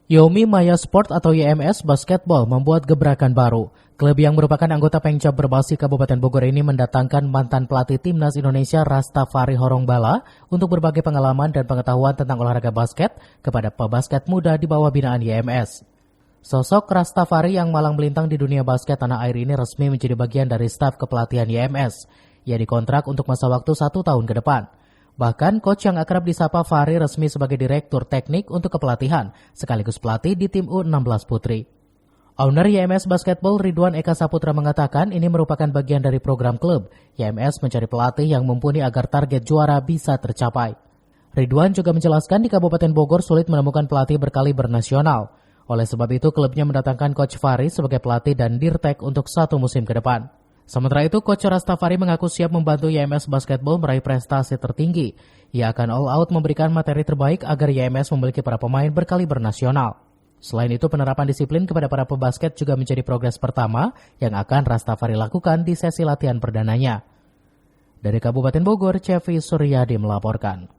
Yomi Maya Sport atau YMS Basketball membuat gebrakan baru. Klub yang merupakan anggota Pengcap Berbasi Kabupaten Bogor ini mendatangkan mantan pelatih Timnas Indonesia Rastafari Horongbala untuk berbagai pengalaman dan pengetahuan tentang olahraga basket kepada pebasket muda di bawah binaan YMS. Sosok Rastafari yang malang melintang di dunia basket tanah air ini resmi menjadi bagian dari staf kepelatihan YMS. Ia dikontrak untuk masa waktu 1 tahun ke depan. Bahkan coach yang akrab disapa Fahri resmi sebagai direktur teknik untuk kepelatihan, sekaligus pelatih di tim U16 Putri. Owner YMS Basketball Ridwan Eka Saputra mengatakan ini merupakan bagian dari program klub. YMS mencari pelatih yang mumpuni agar target juara bisa tercapai. Ridwan juga menjelaskan di Kabupaten Bogor sulit menemukan pelatih berkaliber nasional. Oleh sebab itu klubnya mendatangkan coach Fahri sebagai pelatih dan dirtek untuk 1 musim ke depan. Sementara itu, Coach Rastafari mengaku siap membantu YMS Basketball meraih prestasi tertinggi. Ia akan all out memberikan materi terbaik agar YMS memiliki para pemain berkaliber nasional. Selain itu, penerapan disiplin kepada para pebasket juga menjadi progres pertama yang akan Rastafari lakukan di sesi latihan perdananya. Dari Kabupaten Bogor, Cevi Suryadi melaporkan.